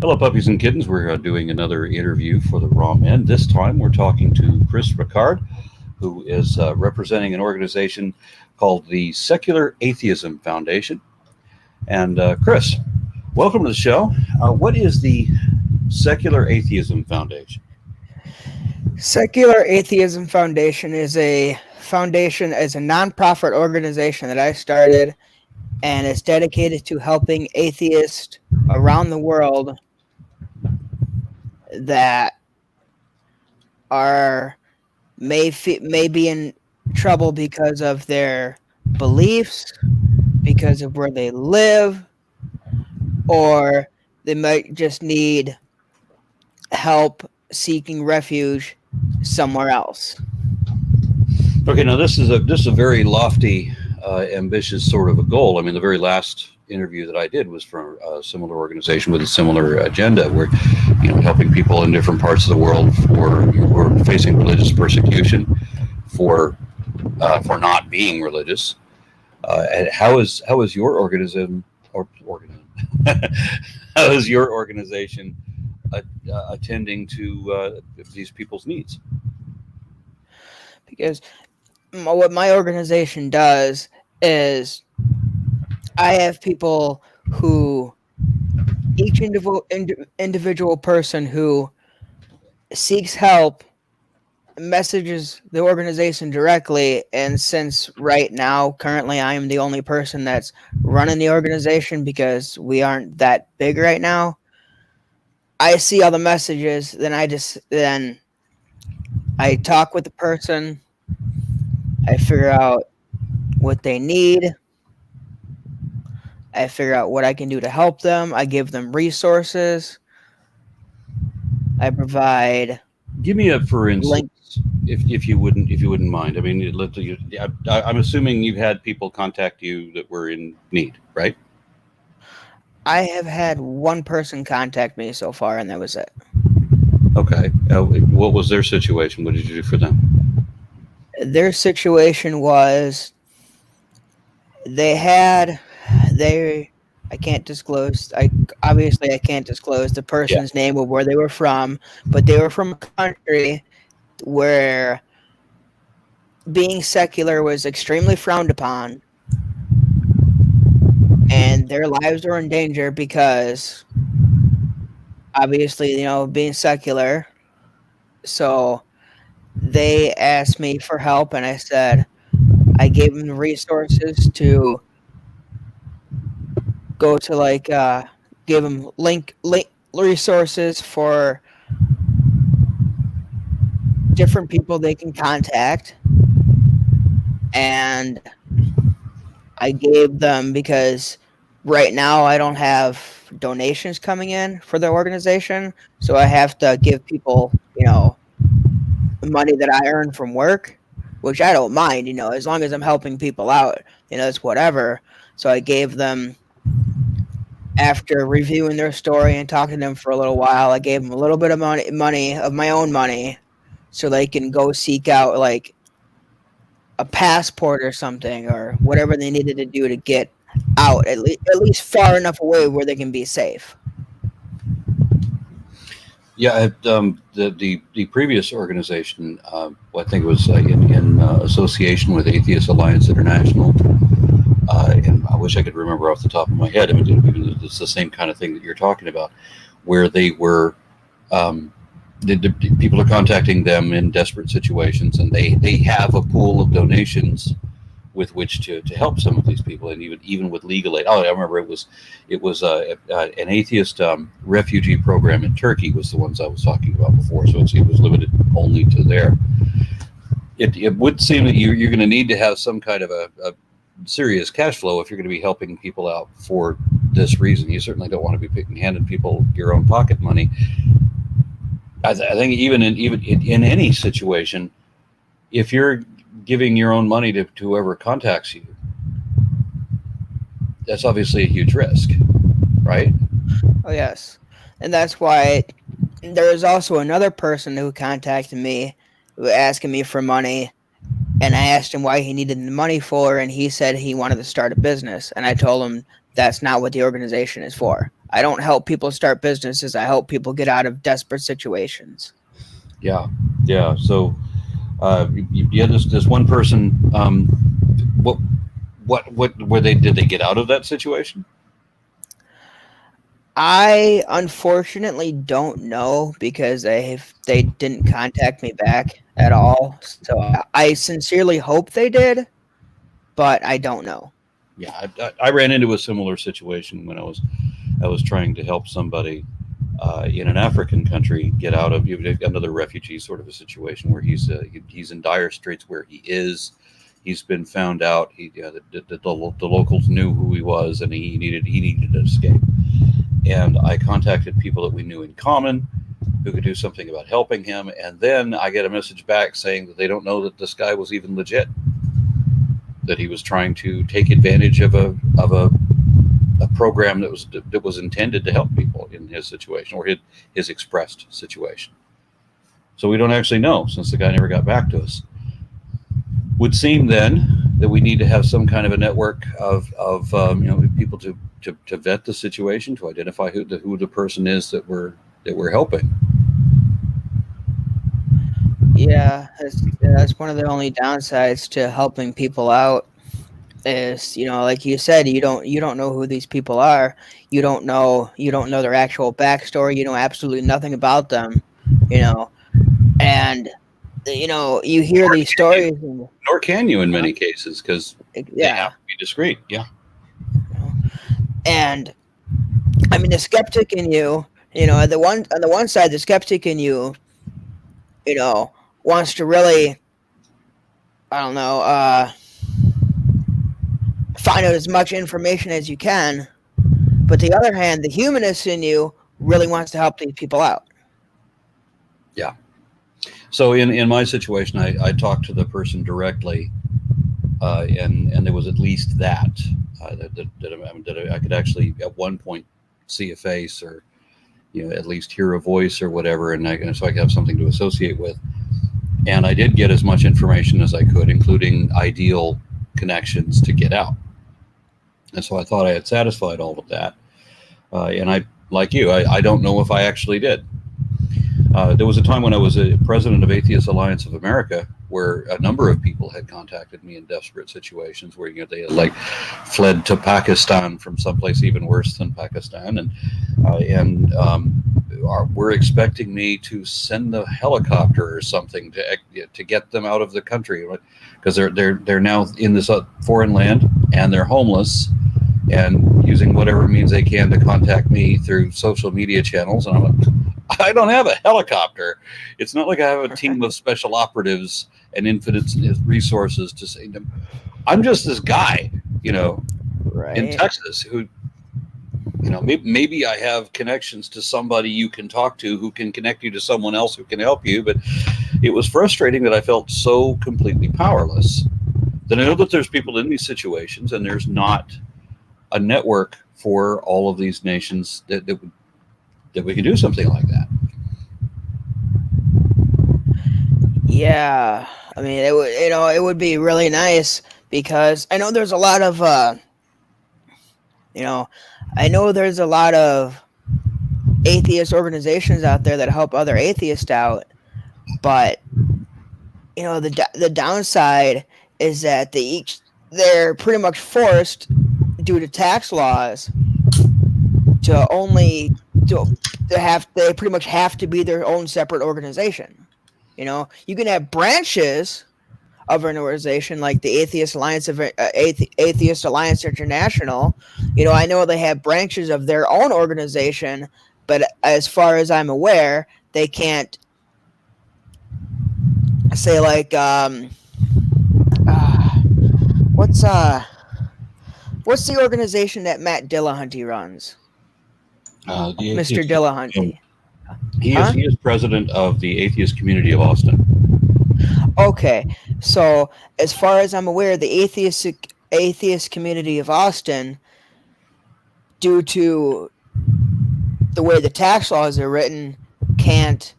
Hello, puppies and kittens. We're doing another interview for the Raw Men. This time we're talking to Kris Ricard, who is representing an organization called the Secular Atheism Foundation. And Kris, welcome to the show. What is the Secular Atheism Foundation? Secular Atheism Foundation is a nonprofit organization that I started, and it's dedicated to helping atheists around the world that may be in trouble because of their beliefs, because of where they live, or they might just need help seeking refuge somewhere else. Okay, now this is a very lofty, ambitious sort of a goal. I mean, the very last interview that I did was from a similar organization with a similar agenda, where helping people in different parts of the world who are facing religious persecution for not being religious. And how is your organism how is your organization attending to these people's needs? Because what my organization does is I have people who, each individual person who seeks help messages the organization directly. And since right now, currently, I am the only person that's running the organization because we aren't that big right now, I see all the messages, then I talk with the person, I figure out what they need, I figure out what I can do to help them, I give them resources, I provide. Give me for instance, if you wouldn't mind. I mean, I'm assuming you've had people contact you that were in need, right? I have had one person contact me so far, and that was it. Okay. What was their situation? What did you do for them? Their situation was I can't disclose. I can't disclose the person's name or where they were from, but they were from a country where being secular was extremely frowned upon, and their lives were in danger because, obviously, being secular. So they asked me for help, and I gave them the resources to go to, give them link resources for different people they can contact, and I gave them, because right now I don't have donations coming in for the organization, so I have to give people money that I earn from work, which I don't mind, as long as I'm helping people out, it's whatever. So I gave them, after reviewing their story and talking to them for a little while, I gave them a little bit of money of my own money, so they can go seek out like a passport or something, or whatever they needed to do to get out, at least far enough away where they can be safe. Yeah, the previous organization, I think it was in association with Atheist Alliance International, and I wish I could remember off the top of my head. I mean, it's the same kind of thing that you're talking about, where they were, the people are contacting them in desperate situations, and they have a pool of donations with which to help some of these people, and even with legal aid. Oh, I remember it was an atheist refugee program in Turkey was the ones I was talking about before. So it was limited only to there. It would seem that you're going to need to have some kind of a serious cash flow if you're going to be helping people out for this reason. You certainly don't want to be handing people your own pocket money. I think even in any situation, if you're giving your own money to whoever contacts you, that's obviously a huge risk, right? Oh, yes. And that's why there was also another person who contacted me, who was asking me for money, and I asked him why he needed the money for, and he said he wanted to start a business, and I told him that's not what the organization is for. I don't help people start businesses. I help people get out of desperate situations. Yeah, yeah. So you had this one person. What were they? Did they get out of that situation? I unfortunately don't know because they didn't contact me back at all. So I sincerely hope they did, but I don't know. Yeah, I ran into a similar situation when I was trying to help somebody in an African country get out of another refugee sort of a situation where he's in dire straits where he is. He's been found out. The locals knew who he was, and he needed to escape. And I contacted people that we knew in common who could do something about helping him. And then I get a message back saying that they don't know that this guy was even legit, that he was trying to take advantage of a program that was intended to help people in his situation or his expressed situation. So we don't actually know, since the guy never got back to us. Would seem then that we need to have some kind of a network of people to vet the situation, to identify who the person is that we're helping. Yeah, that's one of the only downsides to helping people out is, like you said, you don't know who these people are. You don't know their actual backstory. You know absolutely nothing about them, and you hear these stories. Nor can you in many cases, because they have to be discreet. Yeah. And I mean, the skeptic in you, on the one side, the skeptic in you, wants to really, I don't know, find out as much information as you can. But the other hand, the humanist in you really wants to help these people out. Yeah. So in my situation, I talked to the person directly, and there was at least that I could actually at one point see a face, or at least hear a voice or whatever, and so I could have something to associate with. And I did get as much information as I could, including ideal connections to get out. And so I thought I had satisfied all of that. And I, like you, I don't know if I actually did. There was a time when I was a president of Atheist Alliance of America, where a number of people had contacted me in desperate situations where they had fled to Pakistan from someplace even worse than Pakistan, and were expecting me to send a helicopter or something to get them out of the country, because they're now in this foreign land and they're homeless and using whatever means they can to contact me through social media channels. And I'm like, I don't have a helicopter. It's not like I have a team of special operatives and infinite resources to say them. I'm just this guy, right, in Texas who, maybe I have connections to somebody you can talk to who can connect you to someone else who can help you. But it was frustrating that I felt so completely powerless. That I know that there's people in these situations, and there's not a network for all of these nations that we can do something like that. Yeah, I mean, it would be really nice, because I know there's a lot of, atheist organizations out there that help other atheists out, but the downside is that they're pretty much forced, due to tax laws, they pretty much have to be their own separate organization. You can have branches of an organization like the Atheist Alliance Atheist Alliance International. I know they have branches of their own organization, but as far as I'm aware, they can't say what's the organization that Matt Dillahunty runs? Mr. Dillahunty. He is president of the atheist community of Austin. Okay, so as far as I'm aware, the atheist community of Austin, due to the way the tax laws are written, can't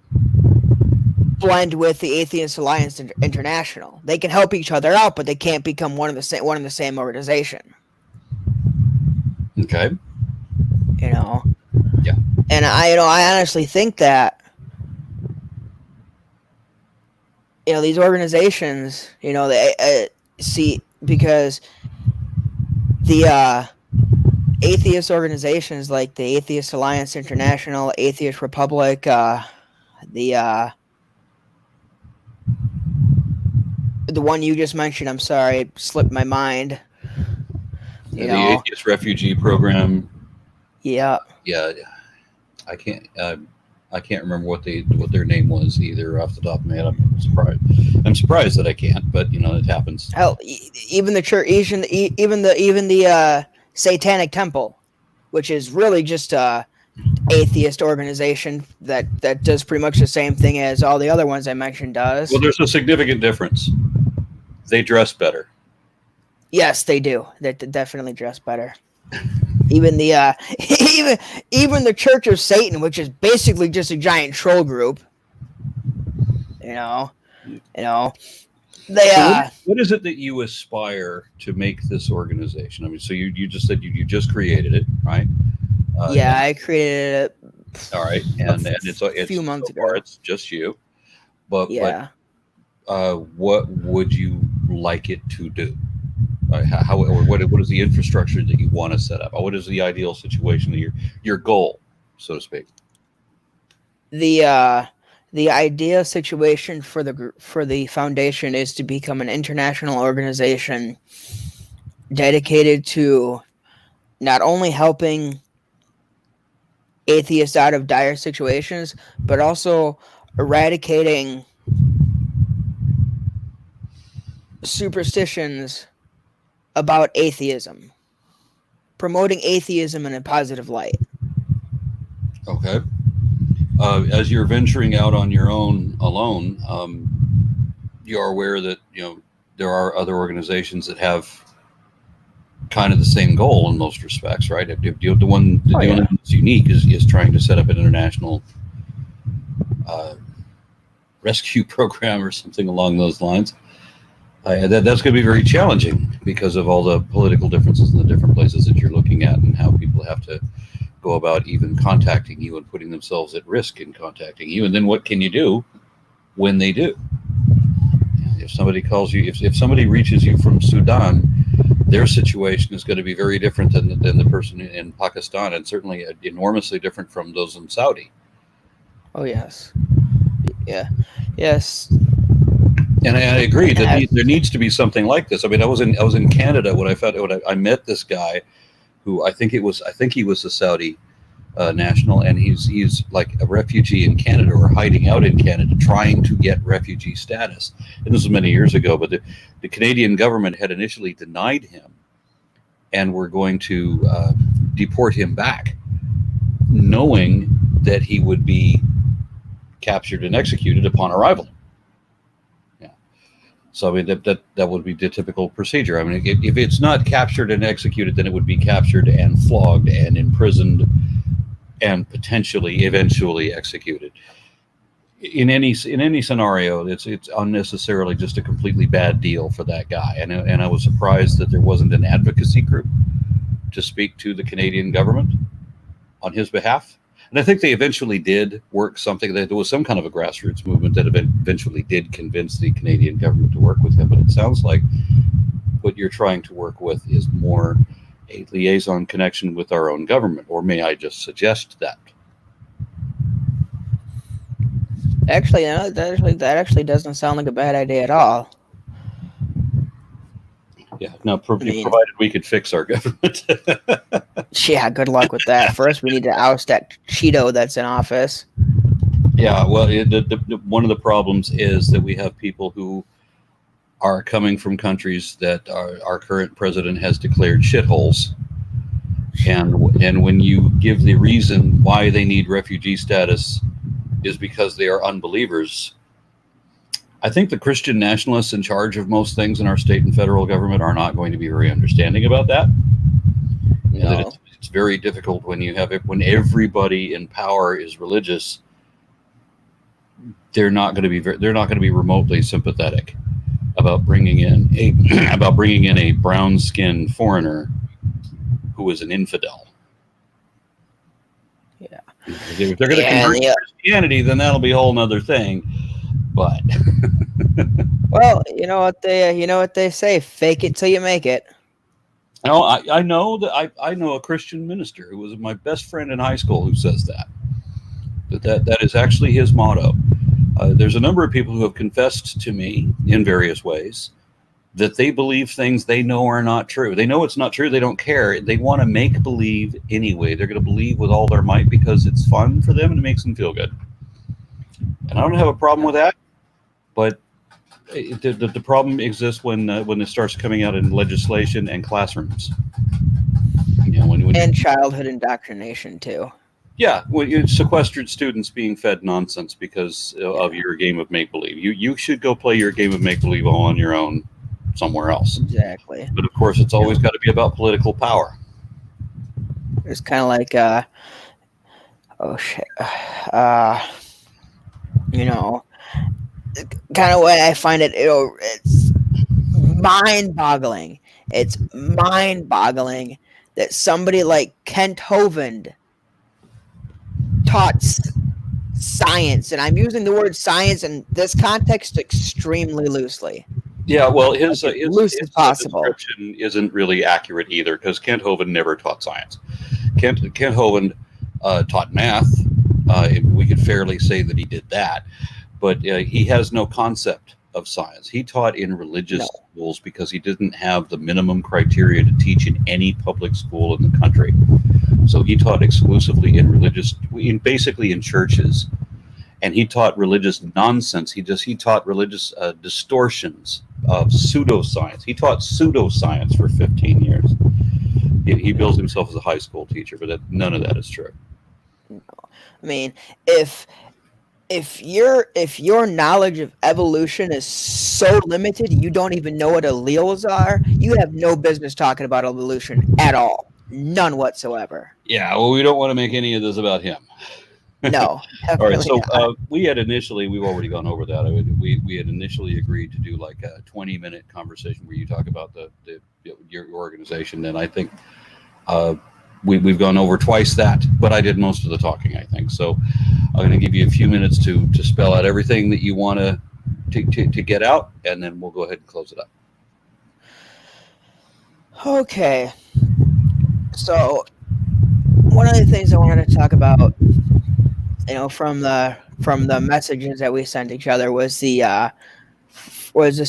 blend with the Atheist Alliance International. They can help each other out, but they can't become one and the same organization. Okay. And I honestly think that, these organizations, they see, because the atheist organizations like the Atheist Alliance International, Atheist Republic, the one you just mentioned, I'm sorry, it slipped my mind. The Atheist Refugee Program. Yeah. Yeah, I can't remember what their name was either off the top of my head. I'm surprised that I can't, but it happens. Hell, even the church, even the Satanic Temple, which is really just a atheist organization that does pretty much the same thing as all the other ones I mentioned does. Well, there's a significant difference. They dress better. Yes, they do. They definitely dress better. Even the even the Church of Satan, which is basically just a giant troll group. They So what is it that you aspire to make this organization? I mean, so you just said you just created it, right? Yeah, I created it. All right, and it's a few months so far, ago. it's just you. But yeah, what would you like it to do? What is the infrastructure that you want to set up? What is the ideal situation, your goal, so to speak? The ideal situation for the foundation is to become an international organization dedicated to not only helping atheists out of dire situations, but also eradicating superstitions about atheism, promoting atheism in a positive light. Okay. As you're venturing out on your own alone, you are aware that there are other organizations that have kind of the same goal in most respects, right? The one that's unique is trying to set up an international rescue program or something along those lines. That's going to be very challenging because of all the political differences in the different places that you're looking at and how people have to go about even contacting you and putting themselves at risk in contacting you. And then what can you do when they do? If somebody calls you, if somebody reaches you from Sudan, their situation is going to be very different than the person in Pakistan, and certainly enormously different from those in Saudi. Oh, yes. Yeah. Yes. And I agree that there needs to be something like this. I mean, I was in Canada when I met this guy, who I think he was a Saudi national, and he's like a refugee in Canada or hiding out in Canada, trying to get refugee status. And this was many years ago, but the Canadian government had initially denied him, and were going to deport him back, knowing that he would be captured and executed upon arrival. So I mean that would be the typical procedure. I mean, if it's not captured and executed, then it would be captured and flogged and imprisoned and potentially eventually executed. In any scenario, it's unnecessarily just a completely bad deal for that guy. And I was surprised that there wasn't an advocacy group to speak to the Canadian government on his behalf. And I think they eventually did work something. There was some kind of a grassroots movement that eventually did convince the Canadian government to work with him. But it sounds like what you're trying to work with is more a liaison connection with our own government. Or may I just suggest that? Actually, that actually doesn't sound like a bad idea at all. Yeah. Now, provided we could fix our government. Yeah, good luck with that. First, we need to oust that Cheeto that's in office. Yeah, well, one of the problems is that we have people who are coming from countries that our current president has declared shitholes. And when you give the reason why they need refugee status is because they are unbelievers, I think the Christian nationalists in charge of most things in our state and federal government are not going to be very understanding about that. No. That it's very difficult when everybody in power is religious. They're not going to be remotely sympathetic about bringing in a brown-skinned foreigner who is an infidel. Yeah. If they're going to convert to Christianity, then that'll be a whole nother thing. But well, you know what they say: fake it till you make it. no, I know that I know a Christian minister who was my best friend in high school who says that is actually his motto. There's a number of people who have confessed to me in various ways that they believe things they know are not true. They know it's not true. They don't care. They want to make believe anyway. They're going to believe with all their might because it's fun for them and it makes them feel good. And I don't have a problem with that. But the problem exists when it starts coming out in legislation and classrooms. And childhood indoctrination too. Yeah, when you sequestered students being fed nonsense because of your game of make-believe. You should go play your game of make-believe all on your own somewhere else. Exactly. But of course, it's always got to be about political power. It's kind of like, kind of way I find it, it's mind-boggling. It's mind-boggling that somebody like Kent Hovind taught science, and I'm using the word science in this context extremely loosely. Yeah, well, his loose as possible. Description isn't really accurate either because Kent Hovind never taught science. Kent Hovind taught math. We could fairly say that he did that, but he has no concept of science. He taught in religious schools because he didn't have the minimum criteria to teach in any public school in the country. So he taught exclusively basically in churches, and he taught religious nonsense. He taught religious distortions of pseudoscience. He taught pseudoscience for 15 years. He bills himself as a high school teacher, but none of that is true. No. I mean, if your knowledge of evolution is so limited, you don't even know what alleles are, you have no business talking about evolution at all. None whatsoever. Yeah, well, we don't want to make any of this about him. No. All right, so we've already gone over that. We had initially agreed to do like a 20-minute conversation where you talk about your organization, and I think we've gone over twice that, but I did most of the talking, I think. So I'm going to give you a few minutes to spell out everything that you want to get out, and then we'll go ahead and close it up. Okay. So one of the things I wanted to talk about, from the messages that we sent each other was this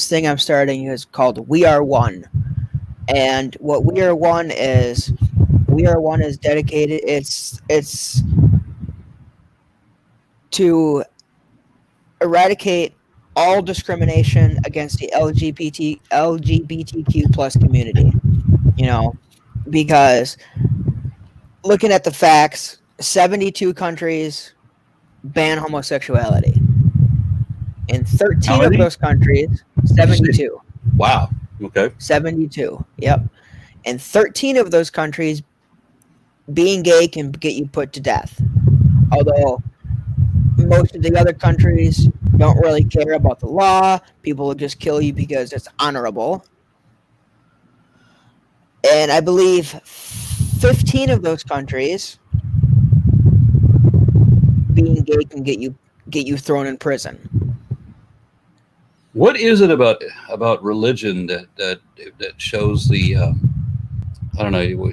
thing I'm starting is called We Are One. And what We Are One is dedicated, it's to eradicate all discrimination against the LGBTQ plus community, because looking at the facts, 72 countries ban homosexuality. In 13 of those countries, 72. Wow. Okay. 72. Yep. In 13 of those countries, being gay can get you put to death. Although most of the other countries don't really care about the law. People will just kill you because it's honorable. And I believe 15 of those countries, being gay can get you thrown in prison. What is it about religion that shows the I don't know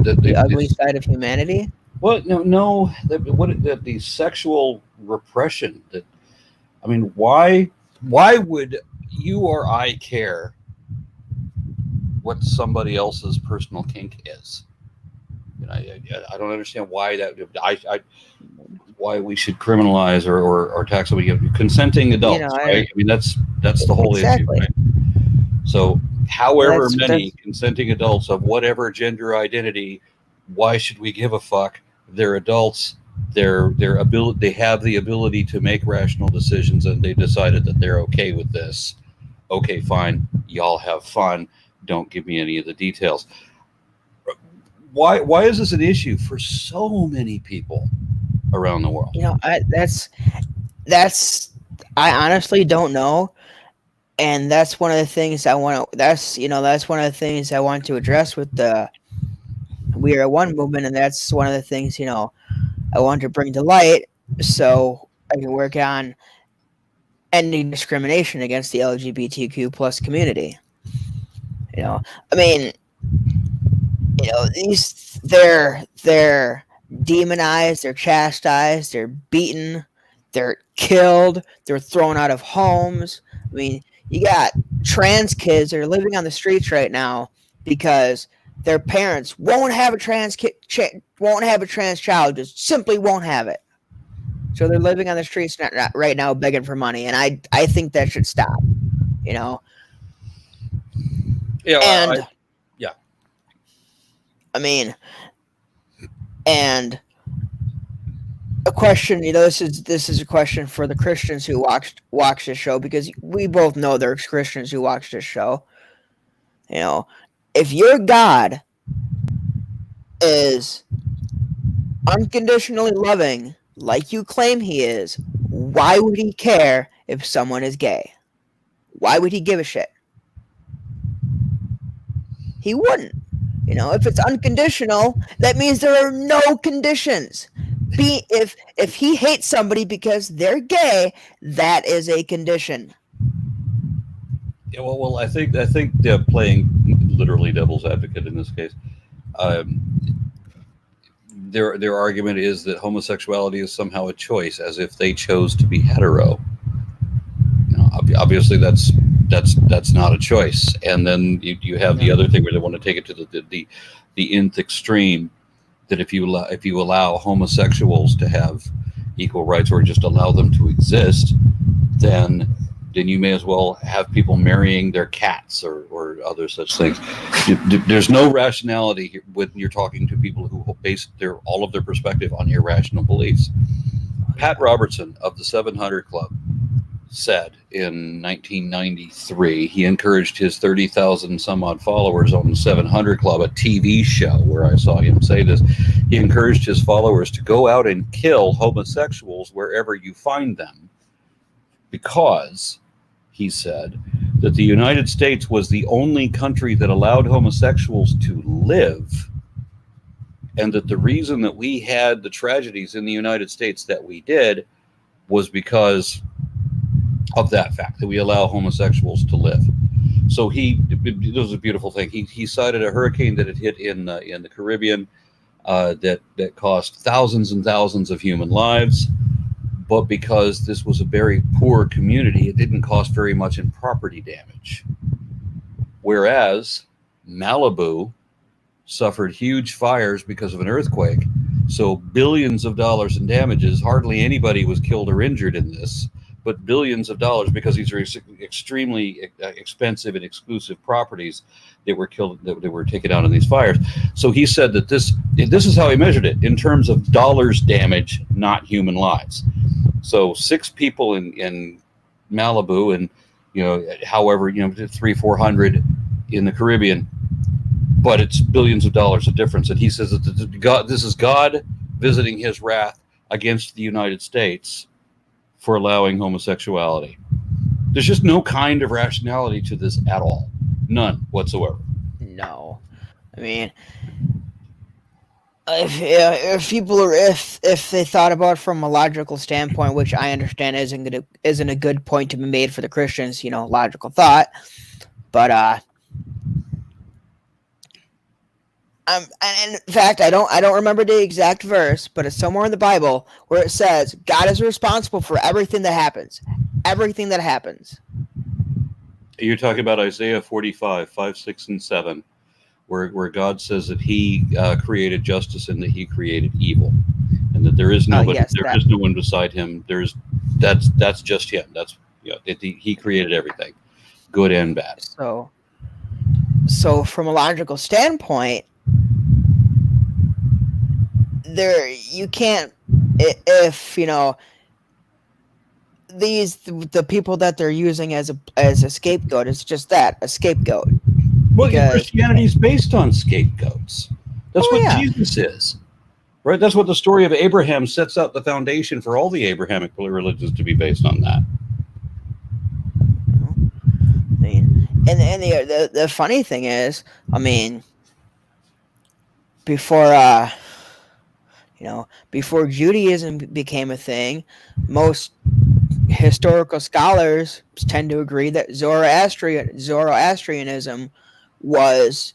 the ugly side of humanity? Well, no. The sexual repression that, I mean, why would you or I care what somebody else's personal kink is? I don't understand why why we should criminalize or tax somebody. Consenting adults, right? I mean, that's the whole issue, right? So, however many consenting adults of whatever gender identity, why should we give a fuck? They're adults. They have the ability to make rational decisions, and they decided that they're okay with this. Okay, fine. Y'all have fun. Don't give me any of the details. Why is this an issue for so many people around the world? I honestly don't know, and that's one of the things I want to. That's one of the things I want to address with the We Are One movement, and that's one of the things, I want to bring to light so I can work on ending discrimination against the LGBTQ plus community. I mean, they're demonized, they're chastised, they're beaten, they're killed, they're thrown out of homes. I mean, you got trans kids that are living on the streets right now because their parents won't have a trans child, just simply won't have it. So they're living on the streets right now begging for money, and I think that should stop. Yeah. And yeah. I mean, and a question, this is a question for the Christians who watch this show, because we both know there's Christians who watch this show. If your God is unconditionally loving like you claim he is, why would he care if someone is gay? Why would he give a shit? He wouldn't. If it's unconditional, that means there are no conditions. If he hates somebody because they're gay, that is a condition. Yeah, well, I think playing literally devil's advocate in this case, their argument is that homosexuality is somehow a choice, as if they chose to be hetero. Obviously that's not a choice. And then you have the other thing where they want to take it to the nth extreme, that if you allow homosexuals to have equal rights, or just allow them to exist, then you may as well have people marrying their cats or other such things. There's no rationality when you're talking to people who base all of their perspective on irrational beliefs. Pat Robertson of the 700 Club said in 1993, he encouraged his 30,000 some odd followers on the 700 Club, a TV show where I saw him say this. He encouraged his followers to go out and kill homosexuals wherever you find them, because he said that the United States was the only country that allowed homosexuals to live, and that the reason that we had the tragedies in the United States that we did was because of that fact, that we allow homosexuals to live. So it was a beautiful thing. He cited a hurricane that had hit in the Caribbean that cost thousands and thousands of human lives. But because this was a very poor community, it didn't cost very much in property damage. Whereas Malibu suffered huge fires because of an earthquake, so billions of dollars in damages. Hardly anybody was killed or injured in this, but billions of dollars, because these are extremely expensive and exclusive properties that were taken out in these fires. So he said that this is how he measured it, in terms of dollars damage, not human lives. So 6 people in Malibu, and however 300-400 in the Caribbean, but it's billions of dollars of difference. And he says that this is God visiting his wrath against the United States for allowing homosexuality. There's just no kind of rationality to this at all. None whatsoever. No. I mean, if they thought about it from a logical standpoint, which I understand isn't a good point to be made for the Christians, logical thought, but and in fact, I don't remember the exact verse, but it's somewhere in the Bible where it says God is responsible for everything that happens. Everything that happens. You're talking about Isaiah 45, 5, 6, and 7, where God says that He created justice and that He created evil, and that there is nobody, is no one beside Him. That's just Him. He created everything, good and bad. So from a logical standpoint, you can't, if the people that they're using as a scapegoat, it's just that, a scapegoat. Well, Christianity is based on scapegoats. That's what Jesus is, right? That's what the story of Abraham sets out the foundation for all the Abrahamic religions to be based on that. And the funny thing is, before before Judaism became a thing, most historical scholars tend to agree that Zoroastrianism was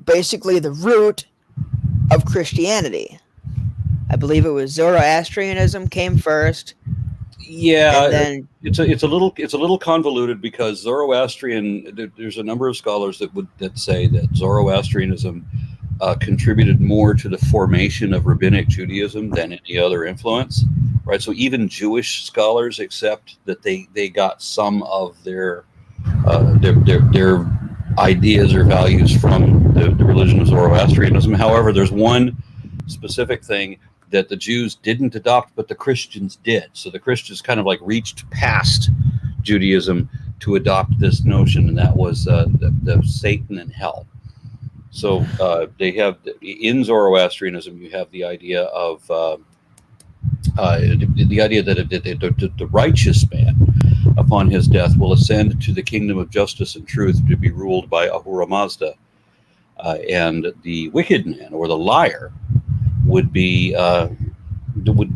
basically the root of Christianity. I believe it was Zoroastrianism came first. Yeah, and then it's a little convoluted because Zoroastrian. There's a number of scholars that say that Zoroastrianism contributed more to the formation of rabbinic Judaism than any other influence, right? So even Jewish scholars accept that they got some of their ideas or values from the religion of Zoroastrianism. However, there's one specific thing that the Jews didn't adopt, but the Christians did. So the Christians kind of like reached past Judaism to adopt this notion, and that was the Satan and hell. So they have in Zoroastrianism, you have the idea of the idea that the righteous man, upon his death, will ascend to the kingdom of justice and truth to be ruled by Ahura Mazda, and the wicked man or the liar would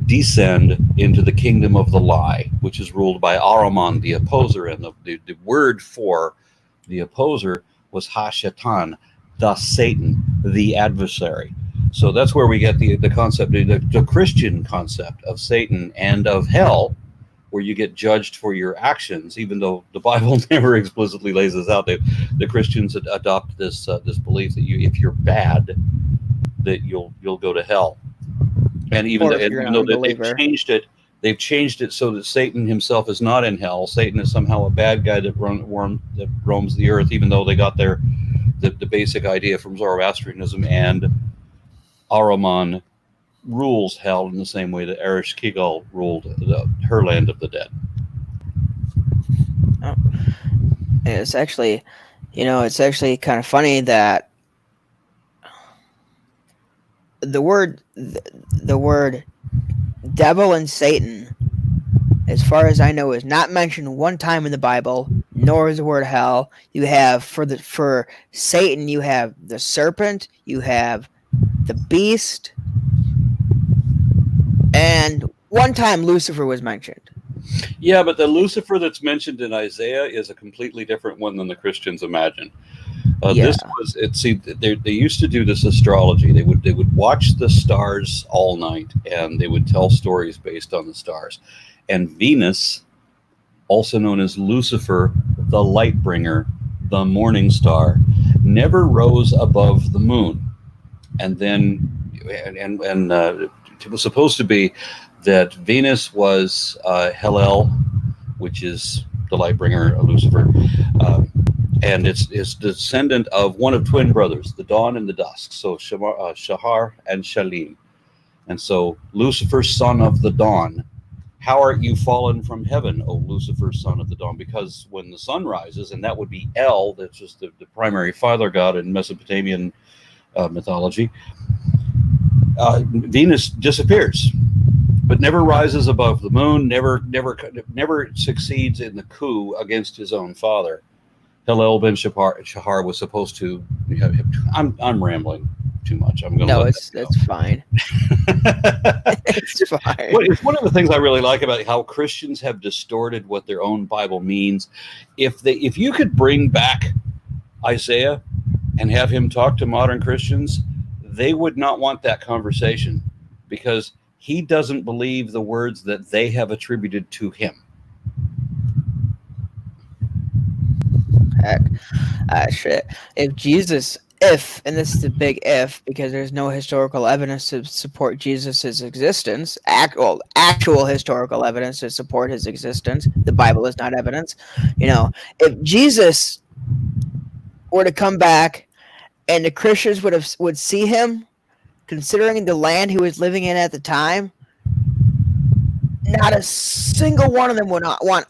descend into the kingdom of the lie, which is ruled by Ahriman, the opposer, and the word for the opposer was Ha-Shatan, thus Satan, the adversary. So that's where we get the concept, the Christian concept of Satan and of hell, where you get judged for your actions, even though the Bible never explicitly lays this out. The Christians adopt this belief that if you're bad, that you'll go to hell. And even though they've changed it so that Satan himself is not in hell. Satan is somehow a bad guy that roams the earth, even though they got the basic idea from Zoroastrianism, and Ahriman rules hell in the same way that Eresh Kigal ruled her land of the dead. Oh. It's actually kind of funny that the word devil and Satan, as far as I know, is not mentioned one time in the Bible, nor is the word hell. You have for Satan, you have the serpent, you have the beast, and one time Lucifer was mentioned. Yeah, but the Lucifer that's mentioned in Isaiah is a completely different one than the Christians imagine. This was they used to do this astrology. They would watch the stars all night, and they would tell stories based on the stars. And Venus, also known as Lucifer, the light bringer, the morning star, never rose above the moon. And then it was supposed to be that Venus was Hellel, which is the light bringer, Lucifer, and it's descendant of one of twin brothers, the dawn and the dusk, so Shahar and Shalim. And so Lucifer, son of the dawn, how art you fallen from heaven, O Lucifer, son of the dawn? Because when the sun rises, and that would be El, that's just the primary father god in Mesopotamian mythology, Venus disappears, but never rises above the moon, never succeeds in the coup against his own father. Hillel ben Shahar was supposed to. I'm rambling too much. It's fine. It's fine. It's one of the things I really like about how Christians have distorted what their own Bible means. If you could bring back Isaiah and have him talk to modern Christians, they would not want that conversation, because he doesn't believe the words that they have attributed to him. Heck, shit. If Jesus, and this is a big if, because there's no historical evidence to support Jesus's existence, actual historical evidence to support his existence. The Bible is not evidence. If Jesus were to come back and the Christians would see him, considering the land he was living in at the time, not a single one of them would not want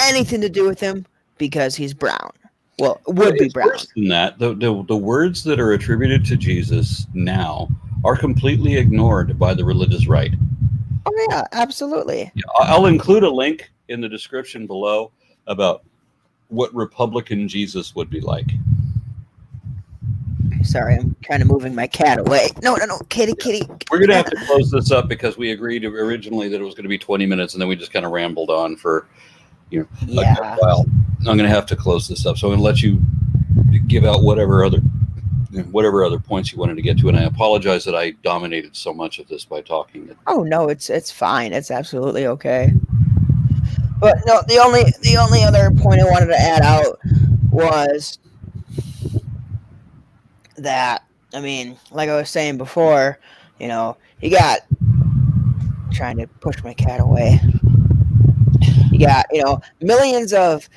anything to do with him because he's brown. Well, would be brown. Worse than that, the words that are attributed to Jesus now are completely ignored by the religious right. Oh yeah, absolutely. Yeah, I'll include a link in the description below about what Republican Jesus would be like. Sorry, I'm kind of moving my cat away. No, kitty. We're going to have to close this up because we agreed originally that it was going to be 20 minutes, and then we just kind of rambled on for a good while. I'm going to have to close this up, so I'm going to let you give out whatever other points you wanted to get to, and I apologize that I dominated so much of this by talking. Oh no, it's fine. It's absolutely okay. But no, the only other point I wanted to add out was that, I mean, like I was saying before, you got, trying to push my cat away. You got, millions of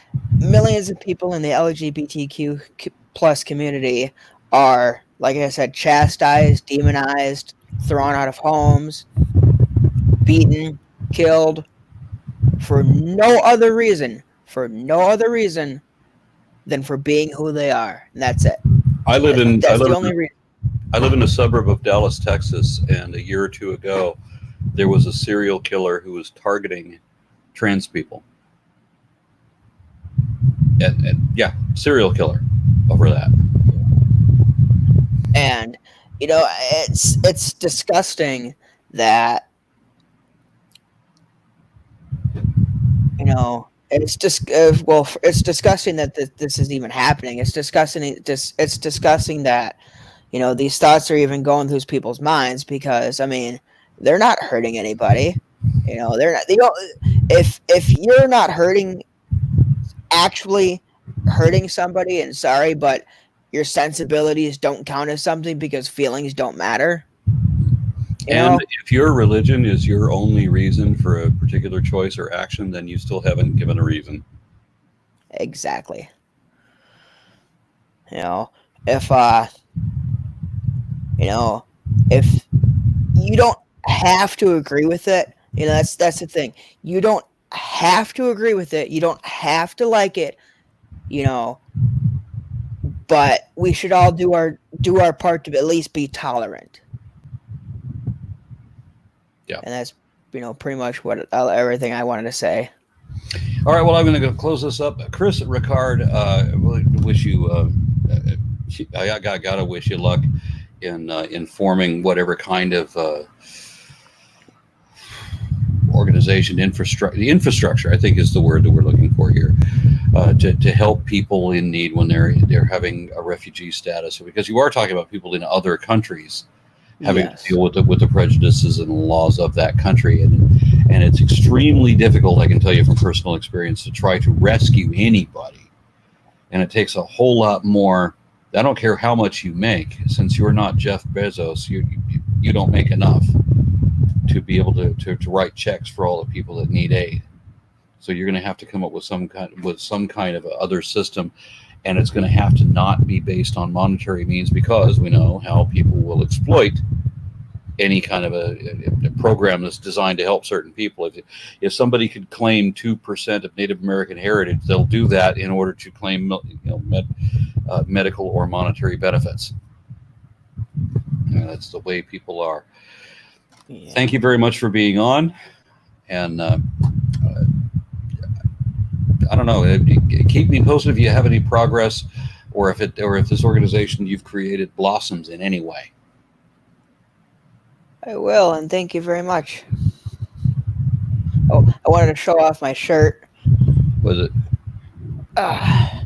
people in the LGBTQ plus community are, like I said, chastised, demonized, thrown out of homes, beaten, killed for no other reason than for being who they are, and that's it. I live in a suburb of Dallas, Texas, and a year or two ago, there was a serial killer who was targeting trans people. And serial killer over that. And it's disgusting that it's just it's disgusting that this is even happening. It's disgusting that these thoughts are even going through people's minds, because I mean, they're not hurting anybody. They're not. If you're not actually hurting somebody, and sorry, but your sensibilities don't count as something because feelings don't matter. And if your religion is your only reason for a particular choice or action, then you still haven't given a reason. Exactly. If if you don't have to agree with it, that's the thing. You don't have to agree with it. You don't have to like it. But we should all do our part to at least be tolerant. Yeah. And that's pretty much everything I wanted to say. All right. Well, I'm going to close this up. Kris Ricard, wish you. I gotta wish you luck in forming whatever kind of organization infrastructure. The infrastructure, I think, is the word that we're looking for here, to help people in need when they're having a refugee status. Because you are talking about people in other countries having to deal with the prejudices and laws of that country, and it's extremely difficult, I can tell you from personal experience, to try to rescue anybody, and it takes a whole lot more. I don't care how much you make, since you're not Jeff Bezos, you don't make enough to be able to write checks for all the people that need aid. So you're going to have to come up with some kind of other system. And it's going to have to not be based on monetary means, because we know how people will exploit any kind of a program that's designed to help certain people. If somebody could claim 2% of Native American heritage, they'll do that in order to claim medical or monetary benefits. And that's the way people are. Yeah. Thank you very much for being on. And I don't know. Keep me posted if you have any progress, or if this organization you've created blossoms in any way. I will, and thank you very much. Oh, I wanted to show off my shirt. What is it? I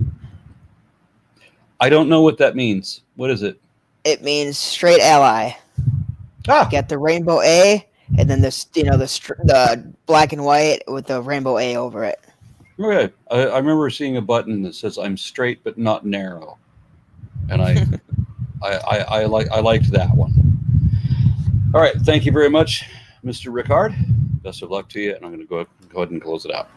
don't know what that means. What is it? It means straight ally. Get the rainbow A, and then the black and white with the rainbow A over it. Okay, I remember seeing a button that says "I'm straight but not narrow," and I liked that one. All right, thank you very much, Mr. Rikard. Best of luck to you, and I'm going to go ahead and close it out.